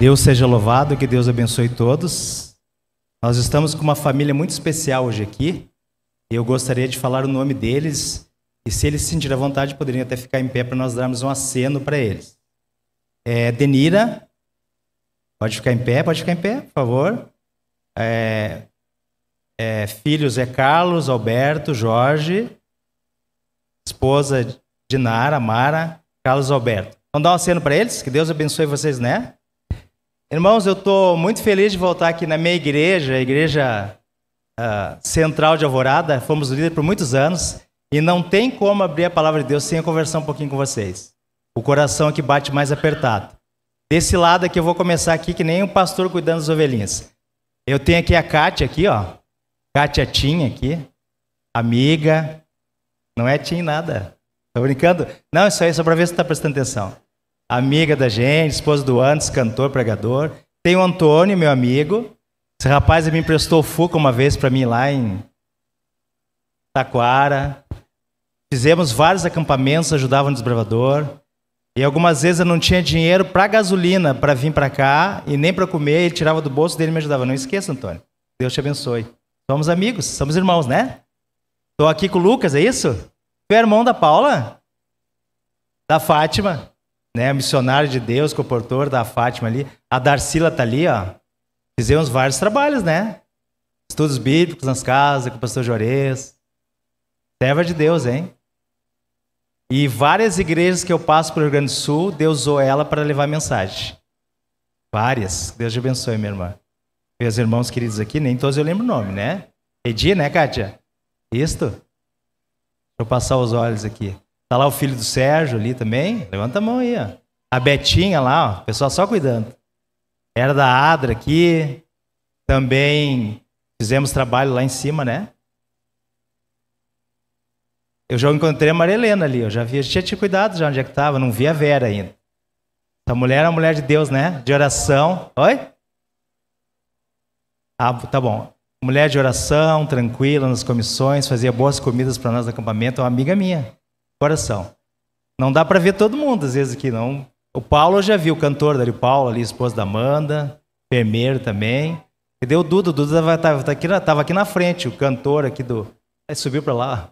Deus seja louvado, que Deus abençoe todos. Nós estamos com uma família muito especial hoje aqui. Eu gostaria de falar o nome deles e, se eles se sentirem à vontade, poderiam até ficar em pé para nós darmos um aceno para eles. Denira, pode ficar em pé, por favor. Filhos Carlos, Alberto, Jorge, esposa Dinara, Mara, Carlos Alberto. Vamos dar um aceno para eles? Que Deus abençoe vocês, né? Irmãos, eu estou muito feliz de voltar aqui na minha igreja, a igreja central de Alvorada. Fomos líderes por muitos anos e não tem como abrir a palavra de Deus sem eu conversar um pouquinho com vocês. O coração aqui bate mais apertado. Desse lado aqui eu vou começar aqui que nem um pastor cuidando das ovelhinhas. Eu tenho aqui a Kátia aqui, ó. Kátia Tim aqui, amiga. Não é Tim nada. Tô brincando? Não, isso aí é só para ver se você está prestando atenção. Amiga da gente, esposa do Antes, cantor, pregador. Tem o Antônio, meu amigo. Esse rapaz me emprestou o Fuca uma vez para mim lá em Taquara. Fizemos vários acampamentos, ajudava no desbravador. E algumas vezes eu não tinha dinheiro para gasolina para vir para cá e nem para comer. Ele tirava do bolso dele e me ajudava. Não esqueça, Antônio. Deus te abençoe. Somos amigos, somos irmãos, né? Estou aqui com o Lucas, é isso? Tu é irmão da Paula? Da Fátima? Né, missionário de Deus, comportor da Fátima ali. A Darcila está ali, ó. Fizemos vários trabalhos, né? Estudos bíblicos nas casas, com o pastor Jorez. Serva de Deus, hein? E várias igrejas que eu passo pelo Rio Grande do Sul, Deus usou ela para levar mensagem. Várias. Deus te abençoe, minha irmã. Meus irmãos queridos aqui, nem todos eu lembro o nome, né? Edi, né, Kátia? Isto? Deixa eu passar os olhos aqui. Tá lá o filho do Sérgio ali também. Levanta a mão aí, ó. A Betinha lá, ó. O pessoal só cuidando. Era da Adra aqui. Também fizemos trabalho lá em cima, né? Eu já encontrei a Maria Helena ali. Eu já vi, já tinha cuidado já onde é que estava. Não vi a Vera ainda. Essa mulher é uma mulher de Deus, né? De oração. Oi? Ah, tá bom. Mulher de oração, tranquila nas comissões, fazia boas comidas para nós no acampamento. É uma amiga minha. Coração. Não dá para ver todo mundo, às vezes, aqui, não. O Paulo eu já vi, o cantor dali, o Paulo ali, esposa da Amanda, enfermeiro também. Cadê o Duda? O Duda estava aqui na frente, o cantor aqui do... Aí subiu para lá.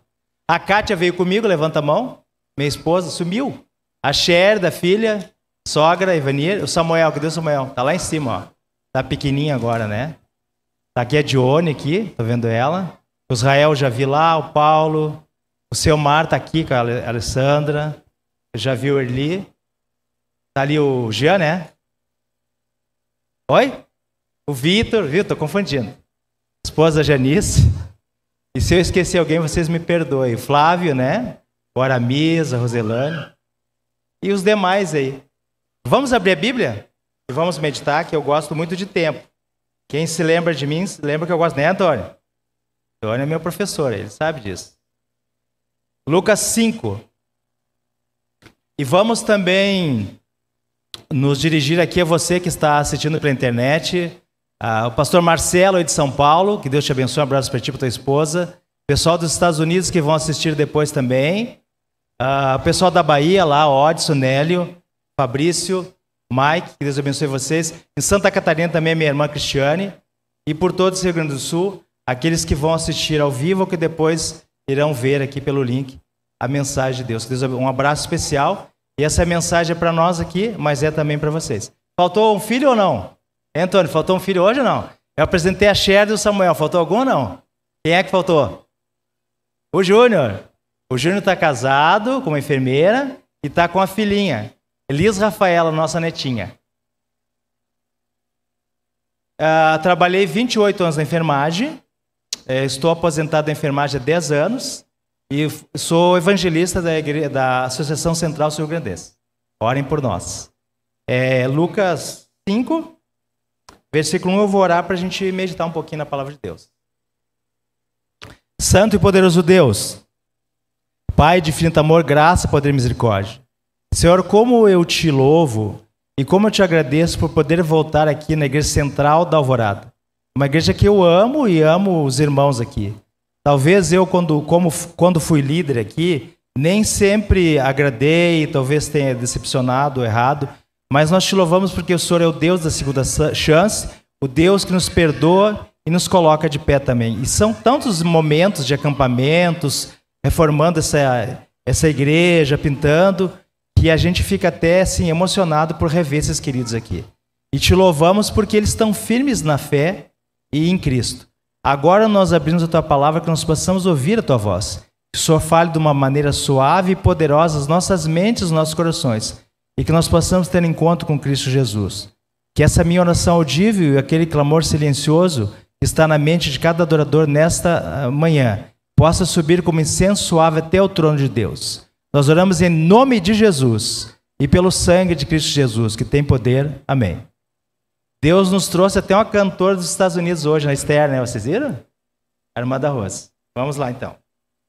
A Kátia veio comigo, levanta a mão. Minha esposa sumiu. A Cher, da filha, sogra, Ivanir. O Samuel, cadê o Samuel? Tá lá em cima, ó. Tá pequenininha agora, né? Tá aqui a Dione, aqui, tô vendo ela. O Israel já vi lá, o Paulo... O seu Mar está aqui com a Alessandra. Eu já vi o Erli. Está ali o Jean, né? Oi? O Vitor. Viu? Estou confundindo. Esposa Janice. E se eu esquecer alguém, vocês me perdoem. O Flávio, né? O Aramis, a Roselane. E os demais aí. Vamos abrir a Bíblia? E vamos meditar, que eu gosto muito de tempo. Quem se lembra de mim, se lembra que eu gosto, né, Antônio? Antônio é meu professor, ele sabe disso. Lucas 5. E vamos também nos dirigir aqui a você que está assistindo pela internet. O pastor Marcelo de São Paulo, que Deus te abençoe, um abraço para ti e para tua esposa. Pessoal dos Estados Unidos que vão assistir depois também. O pessoal da Bahia lá, Odson, Nélio, Fabrício, Mike, que Deus abençoe vocês. Em Santa Catarina também minha irmã Cristiane. E por todo o Rio Grande do Sul, aqueles que vão assistir ao vivo ou que depois... irão ver aqui pelo link a mensagem de Deus. Um abraço especial. E essa mensagem é para nós aqui, mas é também para vocês. Faltou um filho ou não? Antônio, faltou um filho hoje ou não? Eu apresentei a Cher e o Samuel. Faltou algum ou não? Quem é que faltou? O Júnior. O Júnior está casado com uma enfermeira e está com a filhinha. Elis Rafaela, nossa netinha. Trabalhei 28 anos na enfermagem. Estou aposentado da enfermagem há 10 anos e sou evangelista da Associação Central Sul-Grandense. Orem por nós. Lucas 5, versículo 1, eu vou orar para a gente meditar um pouquinho na palavra de Deus. Santo e poderoso Deus, Pai de infinito amor, graça, poder e misericórdia. Senhor, como eu te louvo e como eu te agradeço por poder voltar aqui na Igreja Central da Alvorada. Uma igreja que eu amo e amo os irmãos aqui. Talvez eu, quando fui líder aqui, nem sempre agradei, talvez tenha decepcionado, errado, mas nós te louvamos porque o Senhor é o Deus da segunda chance, o Deus que nos perdoa e nos coloca de pé também. E são tantos momentos de acampamentos, reformando essa igreja, pintando, que a gente fica até assim, emocionado por rever esses queridos aqui. E te louvamos porque eles estão firmes na fé e em Cristo. Agora nós abrimos a Tua palavra que nós possamos ouvir a Tua voz. Que o Senhor fale de uma maneira suave e poderosa as nossas mentes, os nossos corações. E que nós possamos ter encontro com Cristo Jesus. Que essa minha oração audível e aquele clamor silencioso que está na mente de cada adorador nesta manhã possa subir como incenso suave até o trono de Deus. Nós oramos em nome de Jesus e pelo sangue de Cristo Jesus, que tem poder. Amém. Deus nos trouxe até uma cantora dos Estados Unidos hoje, na Esther, né? Vocês viram? A irmã da Rosa. Vamos lá, então.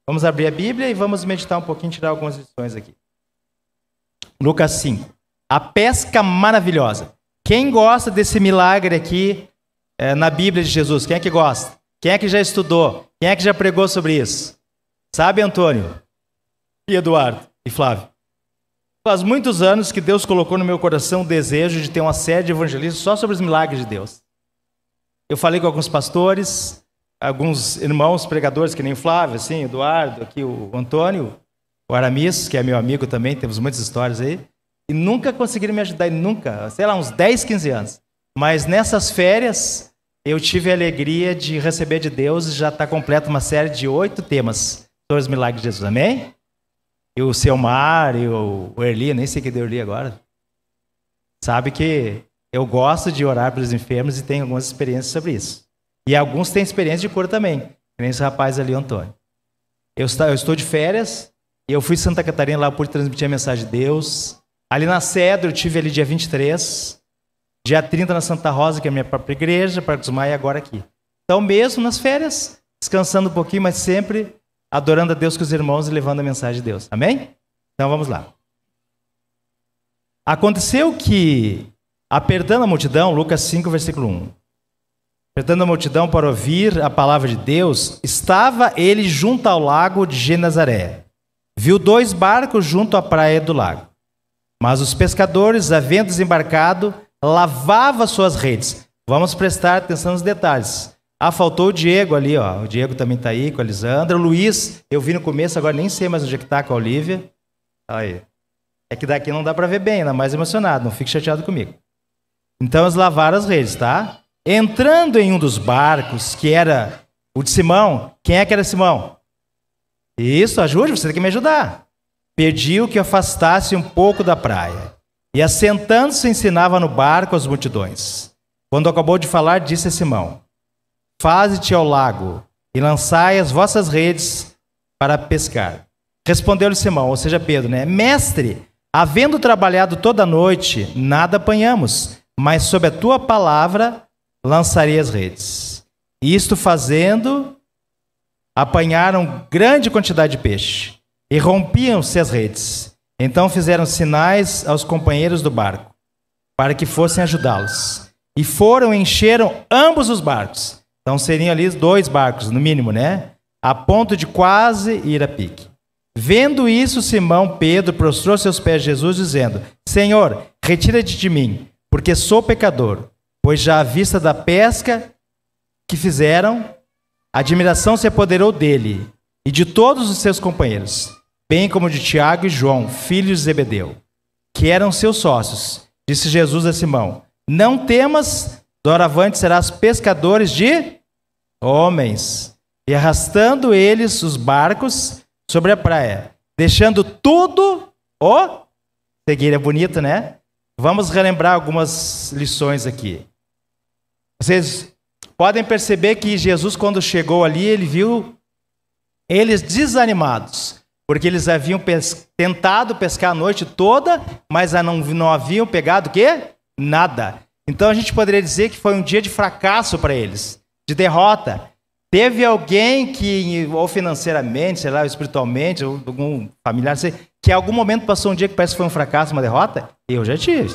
Vamos abrir a Bíblia e vamos meditar um pouquinho, tirar algumas lições aqui. Lucas 5. A pesca maravilhosa. Quem gosta desse milagre aqui na Bíblia de Jesus? Quem é que gosta? Quem é que já estudou? Quem é que já pregou sobre isso? Sabe, Antônio? E Eduardo? E Flávio? Faz muitos anos que Deus colocou no meu coração o desejo de ter uma série de evangelistas só sobre os milagres de Deus. Eu falei com alguns pastores, alguns irmãos pregadores, que nem o Flávio, assim, Eduardo, aqui o Antônio, o Aramis, que é meu amigo também, temos muitas histórias aí, e nunca conseguiram me ajudar, nunca, sei lá, uns 10, 15 anos. Mas nessas férias, eu tive a alegria de receber de Deus e já está completa uma série de 8 temas sobre os milagres de Jesus, amém? E o Selmar e o Erli, nem sei que deu Erli agora, sabe que eu gosto de orar pelos enfermos e tenho algumas experiências sobre isso. E alguns têm experiência de cura também, que nem esse rapaz ali, o Antônio. Eu estou de férias, e eu fui em Santa Catarina, lá eu pude transmitir a mensagem de Deus. Ali na Cedro, eu tive ali dia 23, dia 30 na Santa Rosa, que é a minha própria igreja, Parque dos Maia, e agora aqui. Então mesmo nas férias, descansando um pouquinho, mas sempre adorando a Deus com os irmãos e levando a mensagem de Deus. Amém? Então vamos lá. Aconteceu que, apertando a multidão, Lucas 5, versículo 1. Apertando a multidão para ouvir a palavra de Deus, estava ele junto ao lago de Genezaré. Viu 2 barcos junto à praia do lago. Mas os pescadores, havendo desembarcado, lavavam suas redes. Vamos prestar atenção nos detalhes. Ah, faltou o Diego ali, ó. O Diego também está aí com a Elisandra. O Luiz, eu vi no começo, agora nem sei mais onde é que está com a Olívia. Aí. É que daqui não dá para ver bem, ainda mais emocionado, não fique chateado comigo. Então eles lavaram as redes, tá? Entrando em um dos barcos, que era o de Simão. Quem é que era Simão? Isso, ajude, você tem que me ajudar. Pediu que afastasse um pouco da praia. E assentando-se ensinava no barco as multidões. Quando acabou de falar, disse a Simão: Faze-te ao lago e lançai as vossas redes para pescar. Respondeu-lhe Simão, ou seja, Pedro, né? Mestre, havendo trabalhado toda a noite, nada apanhamos, mas sob a tua palavra lançarei as redes. E isto fazendo, apanharam grande quantidade de peixe e rompiam-se as redes. Então fizeram sinais aos companheiros do barco para que fossem ajudá-los. E foram e encheram ambos os barcos. Então seriam ali 2 barcos, no mínimo, né? A ponto de quase ir a pique. Vendo isso, Simão Pedro prostrou-se aos pés de Jesus, dizendo: Senhor, retira-te de mim, porque sou pecador. Pois já à vista da pesca que fizeram, a admiração se apoderou dele e de todos os seus companheiros, bem como de Tiago e João, filhos de Zebedeu, que eram seus sócios. Disse Jesus a Simão: Não temas, doravante serás pescadores de homens. E arrastando eles os barcos sobre a praia, deixando tudo, seguir, é bonito, né? Vamos relembrar algumas lições aqui. Vocês podem perceber que Jesus, quando chegou ali, ele viu eles desanimados, porque eles haviam tentado pescar a noite toda, mas não haviam pegado o quê? Nada. Então a gente poderia dizer que foi um dia de fracasso para eles, de derrota. Teve alguém que, ou financeiramente, sei lá, ou espiritualmente, ou algum familiar, sei, que em algum momento passou um dia que parece que foi um fracasso, uma derrota? Eu já tive.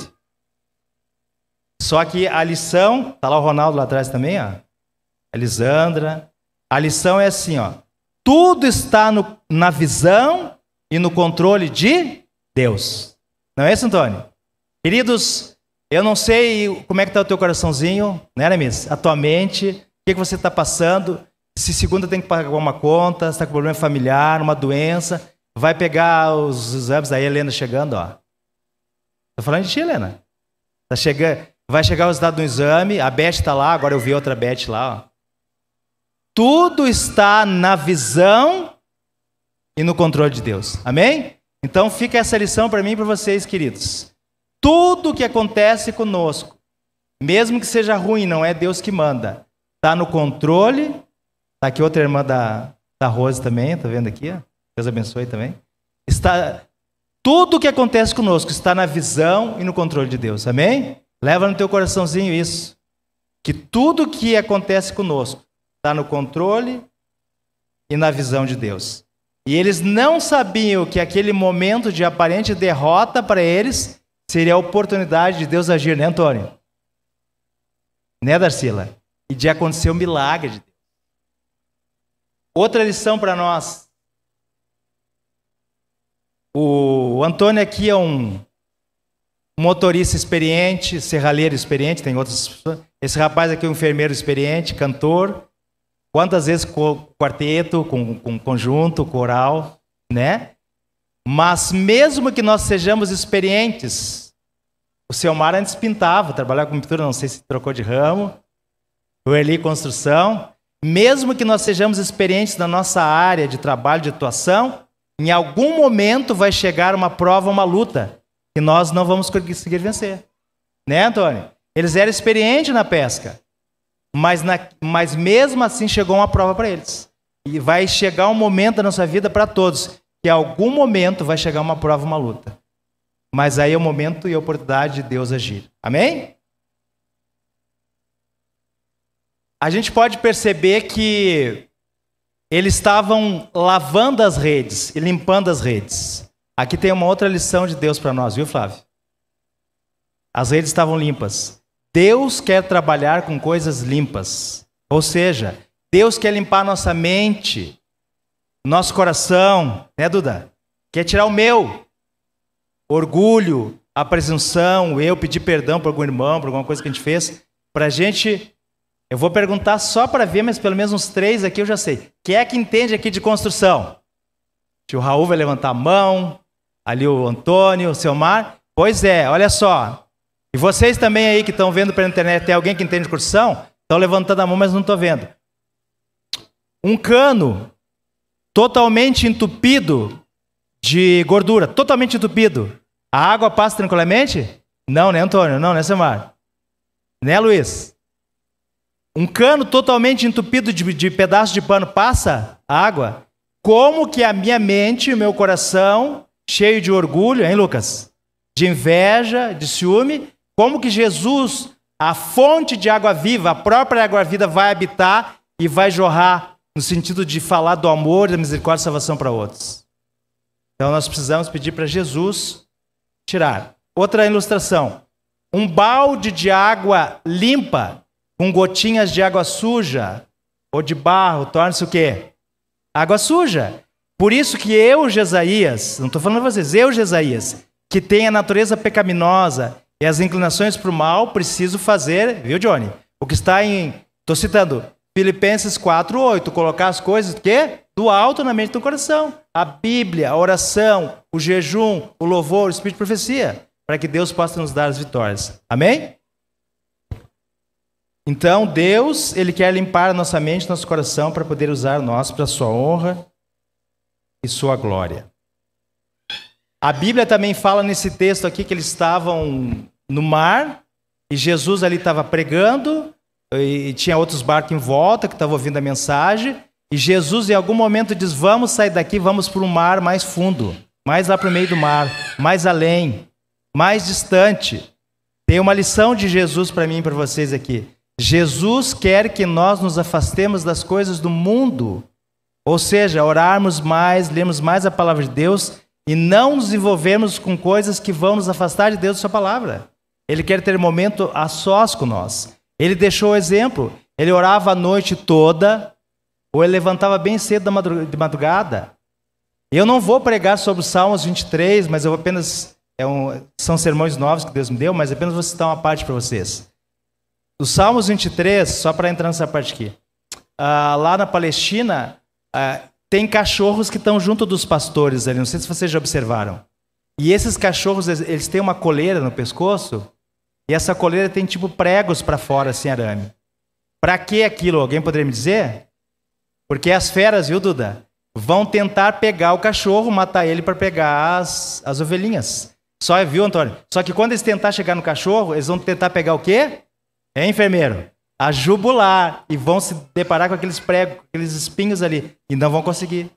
Só que a lição, tá lá o Ronaldo lá atrás também, ó. A Elisandra. A lição é assim, ó. Tudo está na visão e no controle de Deus. Não é isso, Antônio? Queridos, eu não sei como é que está o teu coraçãozinho, né, Aramis? A tua mente, o que você está passando, se segunda tem que pagar uma conta, se está com problema familiar, uma doença, vai pegar os exames, aí a Helena chegando, ó. Estou falando de ti, Helena. Tá chegando, vai chegar o resultado do exame, a Beth está lá, agora eu vi outra Beth lá, ó. Tudo está na visão e no controle de Deus. Amém? Então fica essa lição para mim e para vocês, queridos. Tudo que acontece conosco, mesmo que seja ruim, não é Deus que manda. Está no controle. Está aqui outra irmã da Rose também, está vendo aqui? Ó? Deus abençoe também. Tudo que acontece conosco está na visão e no controle de Deus. Amém? Leva no teu coraçãozinho isso. Que tudo que acontece conosco está no controle e na visão de Deus. E eles não sabiam que aquele momento de aparente derrota para eles seria a oportunidade de Deus agir, né, Antônio? Né, Darcila? E de acontecer um milagre de Deus. Outra lição para nós. O Antônio aqui é um motorista experiente, serralheiro experiente, tem outras pessoas. Esse rapaz aqui é um enfermeiro experiente, cantor. Quantas vezes com quarteto, com conjunto, coral, né? Mas mesmo que nós sejamos experientes, o seu Mar antes pintava, trabalhava com pintura, não sei se trocou de ramo, o Eli construção. Mesmo que nós sejamos experientes na nossa área de trabalho, de atuação, em algum momento vai chegar uma prova, uma luta, que nós não vamos conseguir vencer. Né, Antônio? Eles eram experientes na pesca. Mas mesmo assim chegou uma prova para eles. E vai chegar um momento da nossa vida para todos, que em algum momento vai chegar uma prova, uma luta. Mas aí é o momento e a oportunidade de Deus agir. Amém? A gente pode perceber que eles estavam lavando as redes e limpando as redes. Aqui tem uma outra lição de Deus para nós, viu, Flávio? As redes estavam limpas. Deus quer trabalhar com coisas limpas. Ou seja, Deus quer limpar nossa mente, nosso coração, né, Duda? Quer tirar o meu orgulho, a presunção, eu pedir perdão por algum irmão, por alguma coisa que a gente fez. Para a gente, eu vou perguntar só para ver, mas pelo menos uns 3 aqui eu já sei. Quem é que entende aqui de construção? O Raul vai levantar a mão, ali o Antônio, o Selmar. Pois é, olha só. E vocês também aí que estão vendo pela internet, tem alguém que entende de construção? Estão levantando a mão, mas não estou vendo. Um cano totalmente entupido de gordura, totalmente entupido. A água passa tranquilamente? Não, né, Antônio? Não, né, Selmar? Né, Luiz? Um cano totalmente entupido de pedaços de pano passa água? Como que a minha mente, o meu coração, cheio de orgulho, hein, Lucas? De inveja, de ciúme, como que Jesus, a fonte de água viva, a própria água viva vai habitar e vai jorrar no sentido de falar do amor, da misericórdia e salvação para outros. Então nós precisamos pedir para Jesus tirar. Outra ilustração. Um balde de água limpa com gotinhas de água suja ou de barro, torna-se o quê? Água suja. Por isso que eu, Jesaías, não estou falando para vocês, eu, Jesaías, que tem a natureza pecaminosa e as inclinações para o mal, preciso fazer, viu, Johnny? O que está em, estou citando, Filipenses 4:8, colocar as coisas do alto na mente do coração. A Bíblia, a oração, o jejum, o louvor, o espírito de profecia, para que Deus possa nos dar as vitórias. Amém? Então, Deus, Ele quer limpar a nossa mente, nosso coração, para poder usar nós para a sua honra e sua glória. A Bíblia também fala nesse texto aqui que eles estavam no mar e Jesus ali estava pregando e tinha outros barcos em volta que estavam ouvindo a mensagem e Jesus em algum momento diz, vamos sair daqui, vamos para um mar mais fundo, mais lá para o meio do mar, mais além, mais distante. Tem uma lição de Jesus para mim e para vocês aqui. Jesus quer que nós nos afastemos das coisas do mundo, ou seja, orarmos mais, lermos mais a palavra de Deus e não nos envolvermos com coisas que vão nos afastar de Deus e sua palavra. Ele quer ter momento a sós com nós. Ele deixou o exemplo. Ele orava a noite toda, ou ele levantava bem cedo de madrugada. Eu não vou pregar sobre o Salmos 23, mas eu vou apenas são sermões novos que Deus me deu, mas apenas vou citar uma parte para vocês. Os Salmos 23, só para entrar nessa parte aqui. Lá na Palestina, tem cachorros que estão junto dos pastores ali, não sei se vocês já observaram. E esses cachorros, eles têm uma coleira no pescoço, e essa coleira tem tipo pregos para fora, assim, arame. Para que aquilo? Alguém poderia me dizer? Porque as feras, viu, Duda? Vão tentar pegar o cachorro, matar ele para pegar as ovelhinhas. Só, viu, Antônio? Só que quando eles tentar chegar no cachorro, eles vão tentar pegar o quê? Enfermeiro? A jugular. E vão se deparar com aqueles pregos, aqueles espinhos ali. E não vão conseguir.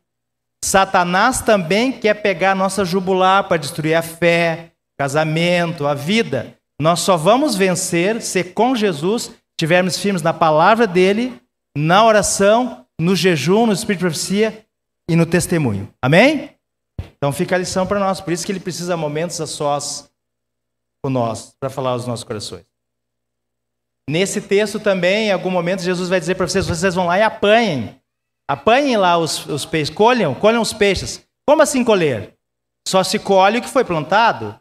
Satanás também quer pegar a nossa jugular para destruir a fé, casamento, a vida. Nós só vamos vencer se com Jesus estivermos firmes na palavra dele, na oração, no jejum, no espírito de profecia e no testemunho. Amém? Então fica a lição para nós. Por isso que ele precisa de momentos a sós com nós, para falar aos nossos corações. Nesse texto também, em algum momento, Jesus vai dizer para vocês, vocês vão lá e apanhem. Apanhem lá os peixes, colham os peixes. Como assim colher? Só se colhe o que foi plantado.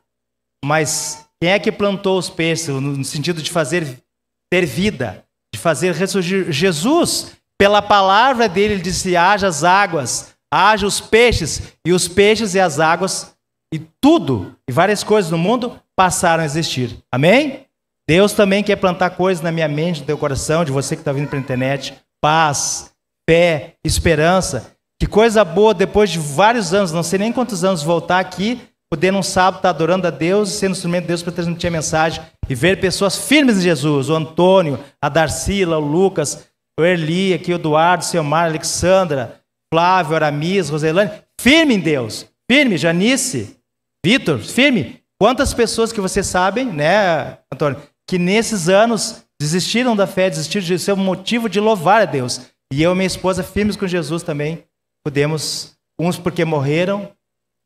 Mas quem é que plantou os peixes? No sentido de fazer ter vida, de fazer ressurgir. Jesus, pela palavra dele, ele disse, haja as águas, haja os peixes. E os peixes e as águas, e tudo, e várias coisas no mundo, passaram a existir. Amém? Deus também quer plantar coisas na minha mente, no teu coração, de você que está vindo pela internet. Paz, fé, esperança. Que coisa boa, depois de vários anos, não sei nem quantos anos, voltar aqui, poder num sábado estar adorando a Deus, sendo instrumento de Deus para transmitir a mensagem e ver pessoas firmes em Jesus. O Antônio, a Darcila, o Lucas, o Erli, aqui o Eduardo, o Selmar, a Alexandra, Flávio, Aramis, Roselane. Firme em Deus. Firme, Janice, Vitor, firme. Quantas pessoas que vocês sabem, né, Antônio, que nesses anos desistiram da fé, desistiram de ser um motivo de louvar a Deus. E eu e minha esposa, firmes com Jesus também, podemos, uns porque morreram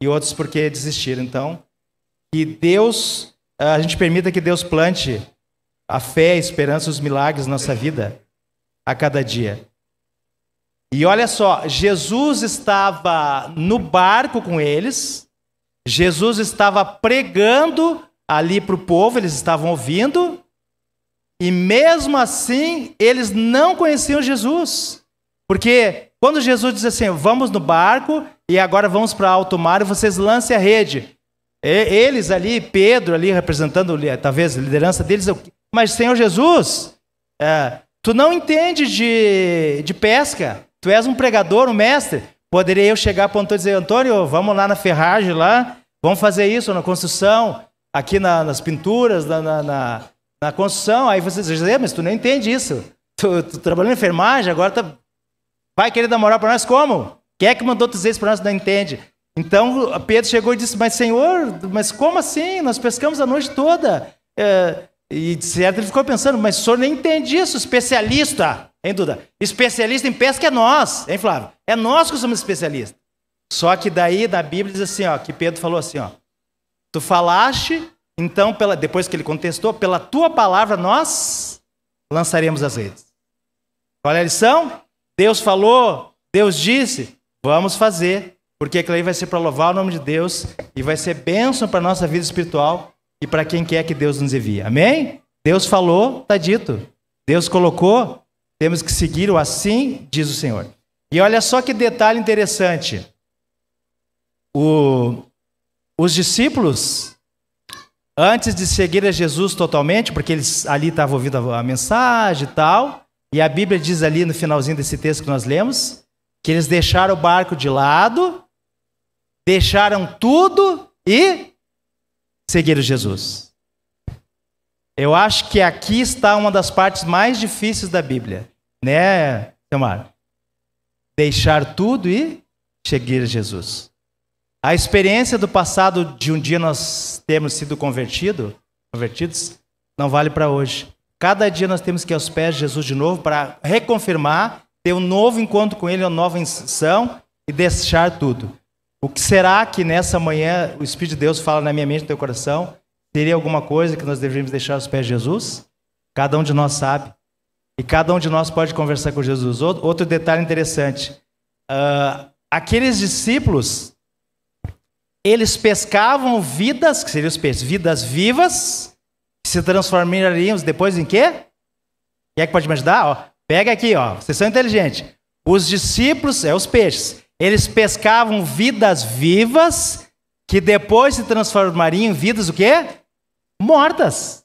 e outros porque desistiram. Então, que Deus, a gente permita que Deus plante a fé, a esperança e os milagres na nossa vida a cada dia. E olha só, Jesus estava no barco com eles, Jesus estava pregando ali para o povo, eles estavam ouvindo, e mesmo assim, eles não conheciam Jesus. Porque quando Jesus diz assim, vamos no barco, e agora vamos para alto mar, e vocês lancem a rede. Eles ali, Pedro ali, representando talvez a liderança deles, mas Senhor Jesus, tu não entende de pesca, tu és um pregador, um mestre. Poderia eu chegar para o Antônio e dizer, Antônio, vamos lá na ferragem lá, vamos fazer isso na construção, aqui nas pinturas, na construção. Aí vocês dizem, mas tu não entende isso. Tu trabalhando em enfermagem, agora vai querer dar moral para nós como? Quem é que mandou tu dizer isso para nós, não entende? Então Pedro chegou e disse, mas Senhor, mas como assim? Nós pescamos a noite toda. E de certo ele ficou pensando, mas o senhor nem entende isso, especialista, hein, Duda? Especialista em pesca é nós, hein, Flávio? É nós que somos especialistas. Só que daí, na Bíblia, diz assim, ó, que Pedro falou assim, ó, tu falaste, então, depois que ele contestou, pela tua palavra nós lançaremos as redes. Qual é a lição? Deus falou, Deus disse, vamos fazer, porque aquilo aí vai ser para louvar o nome de Deus e vai ser bênção para a nossa vida espiritual e para quem quer que Deus nos envie. Amém? Deus falou, está dito. Deus colocou, temos que seguir o assim, diz o Senhor. E olha só que detalhe interessante. Os discípulos, antes de seguir a Jesus totalmente, porque eles ali estavam ouvindo a mensagem e tal, e a Bíblia diz ali no finalzinho desse texto que nós lemos, que eles deixaram o barco de lado, deixaram tudo e seguiram Jesus. Eu acho que aqui está uma das partes mais difíceis da Bíblia, né, Selmar? Deixar tudo e seguir Jesus. A experiência do passado de um dia nós termos sido convertidos, não vale para hoje. Cada dia nós temos que ir aos pés de Jesus de novo para reconfirmar, ter um novo encontro com Ele, uma nova instrução e deixar tudo. O que será que nessa manhã o Espírito de Deus fala na minha mente e no teu coração? Teria alguma coisa que nós deveríamos deixar aos pés de Jesus? Cada um de nós sabe. E cada um de nós pode conversar com Jesus. Outro detalhe interessante. Aqueles discípulos, eles pescavam vidas, que seriam os peixes, vidas vivas, que se transformariam depois em quê? Quem é que pode me ajudar? Ó, pega aqui, ó, vocês são inteligentes. Os discípulos, os peixes, eles pescavam vidas vivas, que depois se transformariam em vidas o quê? Mortas.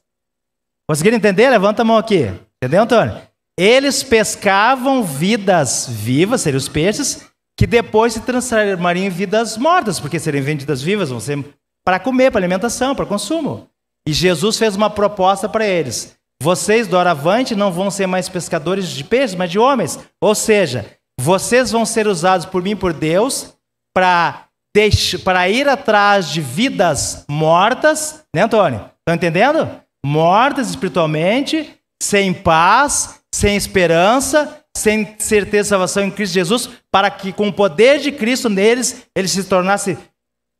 Conseguiram entender? Levanta a mão aqui. Entendeu, Antônio? Eles pescavam vidas vivas, seriam os peixes, que depois se transformariam em vidas mortas, porque seriam vendidas vivas, vão ser para comer, para alimentação, para consumo. E Jesus fez uma proposta para eles. Vocês, doravante, não vão ser mais pescadores de peixes, mas de homens. Ou seja, vocês vão ser usados por mim, por Deus, para ir atrás de vidas mortas, né, Antônio? Estão entendendo? Mortas espiritualmente, sem paz, sem esperança, sem certeza de salvação em Cristo Jesus, para que com o poder de Cristo neles, eles se tornassem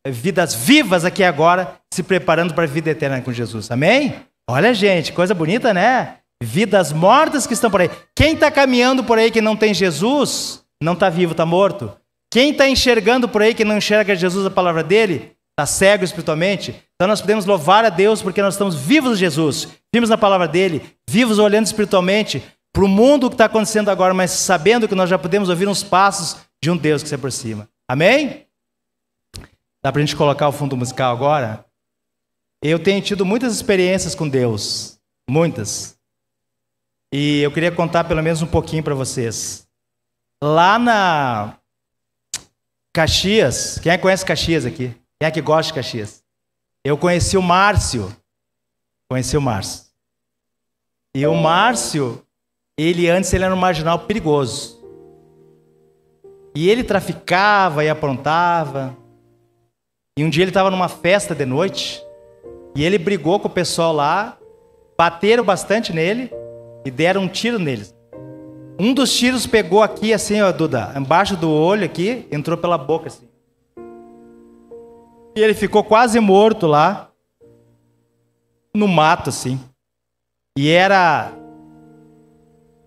vidas vivas aqui agora, se preparando para a vida eterna com Jesus. Amém? Olha, gente, coisa bonita, né? Vidas mortas que estão por aí. Quem está caminhando por aí que não tem Jesus, não está vivo, está morto. Quem está enxergando por aí que não enxerga Jesus, a palavra dele, está cego espiritualmente. Então nós podemos louvar a Deus porque nós estamos vivos em Jesus, vivos na palavra dele, vivos olhando espiritualmente para o mundo que está acontecendo agora, mas sabendo que nós já podemos ouvir uns passos de um Deus que se aproxima. Amém? Dá para a gente colocar o fundo musical agora? Eu tenho tido muitas experiências com Deus, muitas. E eu queria contar pelo menos um pouquinho para vocês. Lá na Caxias, quem é que conhece Caxias aqui? Quem é que gosta de Caxias? Eu conheci o Márcio. E o Márcio, antes ele era um marginal perigoso. E ele traficava e aprontava. E um dia ele estava numa festa de noite. E ele brigou com o pessoal lá. Bateram bastante nele. E deram um tiro neles. Um dos tiros pegou aqui assim, ó, Duda, embaixo do olho aqui, entrou pela boca assim. E ele ficou quase morto lá, no mato assim. E era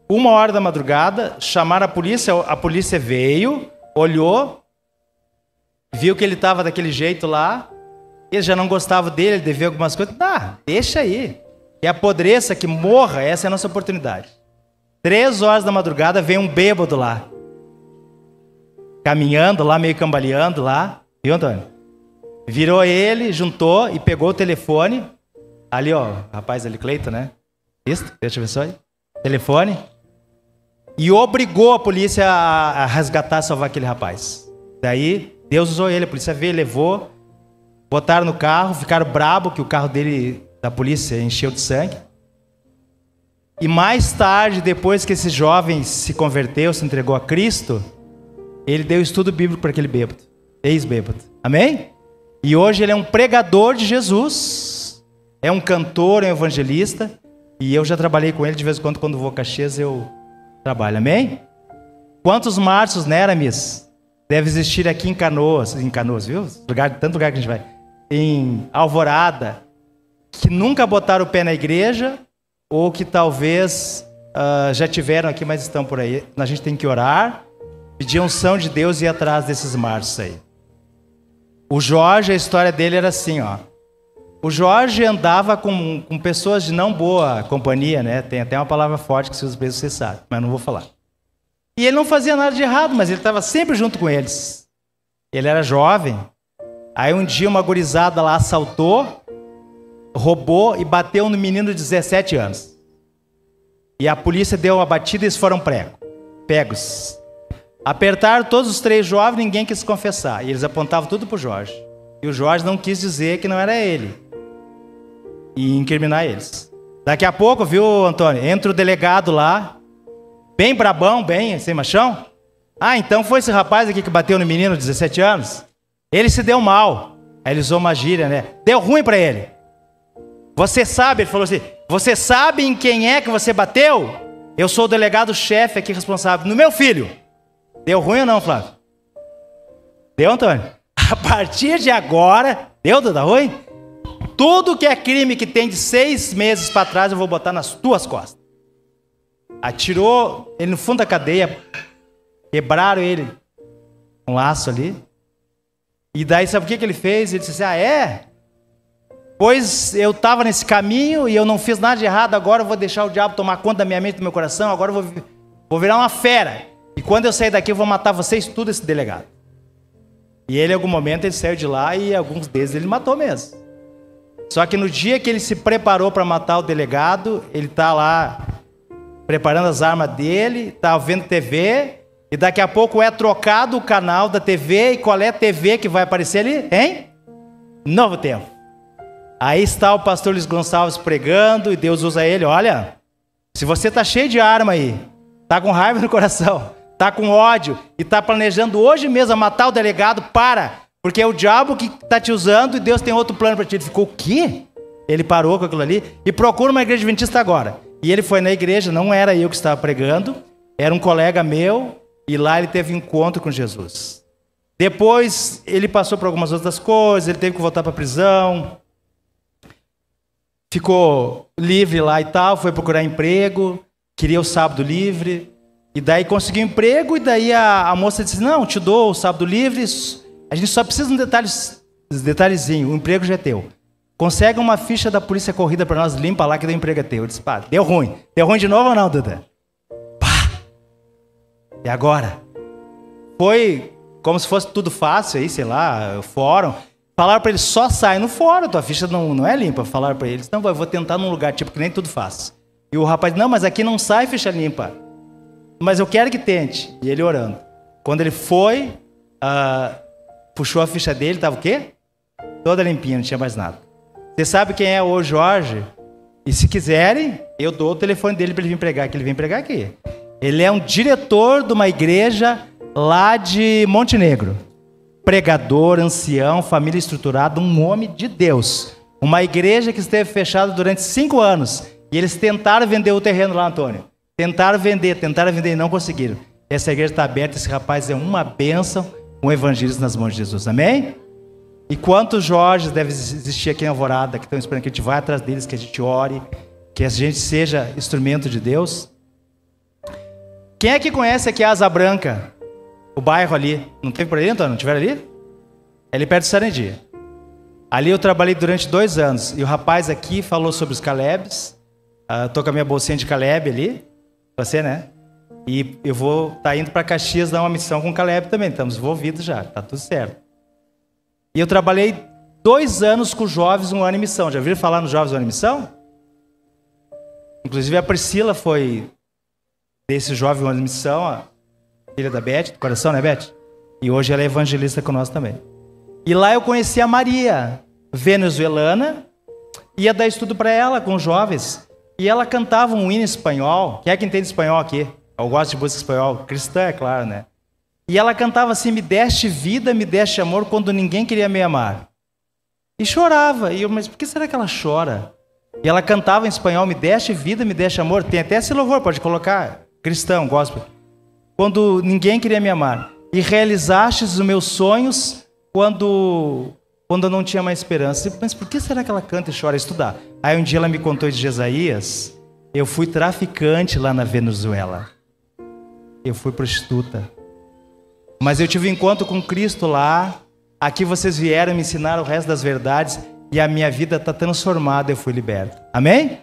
1h da madrugada, chamaram a polícia veio, olhou, viu que ele estava daquele jeito lá, eles já não gostavam dele, ele devia algumas coisas. Deixa aí, que apodreça, que morra, essa é a nossa oportunidade. 3h da madrugada veio um bêbado lá, caminhando lá, meio cambaleando lá, viu, Antônio? Virou ele, juntou e pegou o telefone. Ali, ó, rapaz ali, Cleito, né? Isso, Deus te abençoe. Telefone. E obrigou a polícia a resgatar, salvar aquele rapaz. Daí, Deus usou ele, a polícia veio, levou, botaram no carro, ficaram brabo que o carro dele, da polícia, encheu de sangue. E mais tarde, depois que esse jovem se converteu, se entregou a Cristo, ele deu estudo bíblico para aquele bêbado, ex-bêbado. Amém? E hoje ele é um pregador de Jesus, é um cantor, é um evangelista, e eu já trabalhei com ele de vez em quando vou a Caxias, eu trabalho. Amém? Quantos Márcios, né, Aramis? Deve existir aqui em Canoas, viu? Tanto lugar que a gente vai. Em Alvorada, que nunca botaram o pé na igreja, ou que talvez já tiveram aqui, mas estão por aí. A gente tem que orar, pedir a unção de Deus e ir atrás desses Márcios aí. O Jorge, a história dele era assim, ó. O Jorge andava com pessoas de não boa companhia, né? Tem até uma palavra forte que se usa para isso, você sabe, mas não vou falar. E ele não fazia nada de errado, mas ele estava sempre junto com eles. Ele era jovem. Aí um dia uma gurizada lá assaltou, roubou e bateu no menino de 17 anos. E a polícia deu uma batida e eles foram pegos. Apertaram todos os 3 jovens, ninguém quis confessar. E eles apontavam tudo para o Jorge. E o Jorge não quis dizer que não era ele. E incriminar eles. Daqui a pouco, viu, Antônio? Entra o delegado lá, bem brabão, bem sem machão. Então foi esse rapaz aqui que bateu no menino de 17 anos? Ele se deu mal. Aí ele usou uma gíria, né? Deu ruim para ele. Você sabe, ele falou assim, você sabe em quem é que você bateu? Eu sou o delegado-chefe aqui responsável. No meu filho. Deu ruim ou não, Flávio? Deu, Antônio? A partir de agora, deu, Duda, ruim? Tudo que é crime que tem de 6 meses para trás, eu vou botar nas tuas costas. Atirou ele no fundo da cadeia, quebraram ele, um laço ali. E daí sabe o que ele fez? Ele disse assim, pois eu estava nesse caminho e eu não fiz nada de errado, agora eu vou deixar o diabo tomar conta da minha mente e do meu coração, agora eu vou virar uma fera. E quando eu sair daqui eu vou matar vocês tudo, esse delegado. E ele, em algum momento, ele saiu de lá e alguns deles ele matou mesmo. Só que no dia que ele se preparou para matar o delegado, ele está lá preparando as armas dele, está vendo TV, e daqui a pouco é trocado o canal da TV, e qual é a TV que vai aparecer ali? Hein? Novo Tempo. Aí está o pastor Luiz Gonçalves pregando, e Deus usa ele, olha, se você está cheio de arma aí, está com raiva no coração, está com ódio, e está planejando hoje mesmo matar o delegado, porque é o diabo que está te usando, e Deus tem outro plano para ti. Ele ficou, o quê? Ele parou com aquilo ali, e procura uma igreja adventista agora. E ele foi na igreja, não era eu que estava pregando, era um colega meu, e lá ele teve um encontro com Jesus. Depois ele passou por algumas outras coisas, ele teve que voltar para a prisão, ficou livre lá e tal, foi procurar emprego, queria o sábado livre, e daí conseguiu emprego, e daí a moça disse, não, te dou o sábado livre, a gente só precisa de um detalhezinho, o emprego já é teu. Consegue uma ficha da polícia corrida para nós, limpa lá que o emprego é teu. Eu disse, pá, deu ruim. Deu ruim de novo ou não, Duda? Pá! E agora? Foi como se fosse tudo fácil aí, sei lá, fórum. Falaram para ele, só sai no fórum, tua ficha não é limpa. Falaram para ele, não, eu vou tentar num lugar, tipo, que nem tudo fácil. E o rapaz, não, mas aqui não sai ficha limpa. Mas eu quero que tente. E ele orando. Quando ele foi, puxou a ficha dele, estava o quê? Toda limpinha, não tinha mais nada. Você sabe quem é o Jorge? E se quiserem, eu dou o telefone dele para ele vir pregar, que ele vem pregar aqui. Ele é um diretor de uma igreja lá de Montenegro. Pregador, ancião, família estruturada, um homem de Deus. Uma igreja que esteve fechada durante 5 anos. E eles tentaram vender o terreno lá, Antônio. Tentaram vender e não conseguiram. Essa igreja está aberta, esse rapaz é uma bênção, um evangelista nas mãos de Jesus. Amém? E quantos Jorges devem existir aqui em Alvorada, que estão esperando que a gente vá atrás deles, que a gente ore, que a gente seja instrumento de Deus? Quem é que conhece aqui a Asa Branca? O bairro ali. Não teve por ali, Antônio? Não tiveram ali? É ali perto de Sarandi. Ali eu trabalhei durante 2 anos. E o rapaz aqui falou sobre os Calebs. Estou com a minha bolsinha de Caleb ali. Você, né? E eu vou estar indo para Caxias dar uma missão com o Caleb também. Estamos envolvidos já. Está tudo certo. E eu trabalhei 2 anos com jovens, 1 ano em missão. Já ouviram falar nos jovens 1 ano em missão? Inclusive a Priscila foi desse jovem 1 ano em missão, a filha da Beth, do coração, né, Beth? E hoje ela é evangelista com nós também. E lá eu conheci a Maria, venezuelana, ia dar estudo para ela com os jovens. E ela cantava um hino em espanhol. Quem é que entende espanhol aqui? Eu gosto de música espanhol. Cristã, é claro, né? E ela cantava assim, me deste vida, me deste amor, quando ninguém queria me amar. E chorava. E eu, mas por que será que ela chora? E ela cantava em espanhol, me deste vida, me deste amor. Tem até esse louvor, pode colocar. Cristão, gospel. Quando ninguém queria me amar. E realizastes os meus sonhos quando eu não tinha mais esperança. Mas por que será que ela canta e chora? Estudar. Aí um dia ela me contou de Jesaías. Eu fui traficante lá na Venezuela. Eu fui prostituta. Mas eu tive um encontro com Cristo lá. Aqui vocês vieram me ensinar o resto das verdades. E a minha vida está transformada, eu fui liberto. Amém?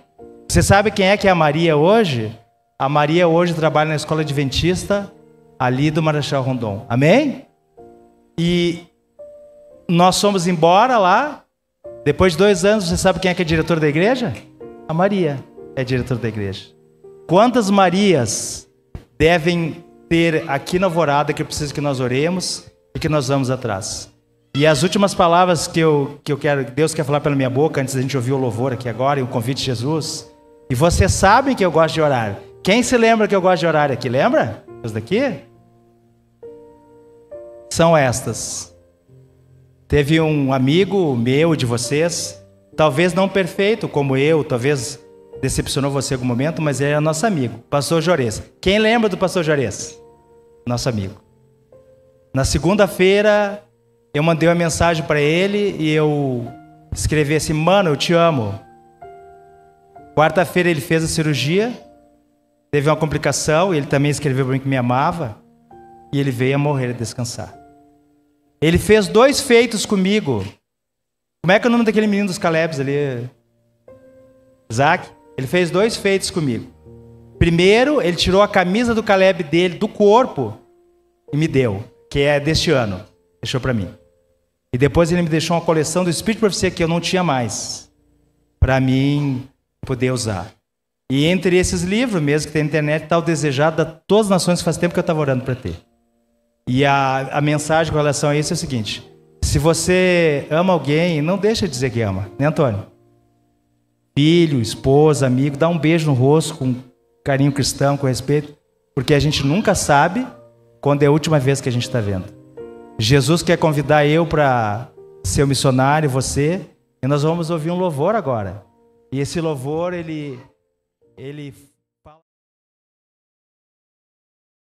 Você sabe quem é que é a Maria hoje? A Maria hoje trabalha na escola adventista, ali do Marechal Rondon. Amém? E nós fomos embora lá. Depois de 2 anos, você sabe quem é que é diretor da igreja? A Maria é diretora da igreja. Quantas Marias devem ter aqui na Alvorada que eu preciso que nós oremos e que nós vamos atrás? E as últimas palavras que eu quero, Deus quer falar pela minha boca, antes da gente ouvir o louvor aqui agora e o convite de Jesus. E vocês sabem que eu gosto de orar. Quem se lembra que eu gosto de orar aqui? Lembra? As daqui? São estas. Teve um amigo meu de vocês, talvez não perfeito como eu, talvez decepcionou você em algum momento, mas ele é nosso amigo, Pastor Jores. Quem lembra do Pastor Jores? Nosso amigo. Na segunda-feira, eu mandei uma mensagem para ele e eu escrevi assim, mano, eu te amo. Quarta-feira ele fez a cirurgia, teve uma complicação, ele também escreveu para mim que me amava, e ele veio a morrer e descansar. Ele fez 2 feitos comigo. Como é que é o nome daquele menino dos Calebs ali? Isaac? Ele fez 2 feitos comigo. Primeiro, ele tirou a camisa do Caleb dele, do corpo, e me deu, que é deste ano. Deixou para mim. E depois ele me deixou uma coleção do Espírito de Profecia que eu não tinha mais, para mim poder usar. E entre esses livros, mesmo que tem na internet, está o Desejado de todas as nações, que faz tempo que eu estava orando para ter. E a mensagem com relação a isso é o seguinte: se você ama alguém, não deixa de dizer que ama, né, Antônio? Filho, esposa, amigo, dá um beijo no rosto com carinho cristão, com respeito, porque a gente nunca sabe quando é a última vez que a gente está vendo. Jesus quer convidar eu para ser o missionário, você, e nós vamos ouvir um louvor agora. E esse louvor, ele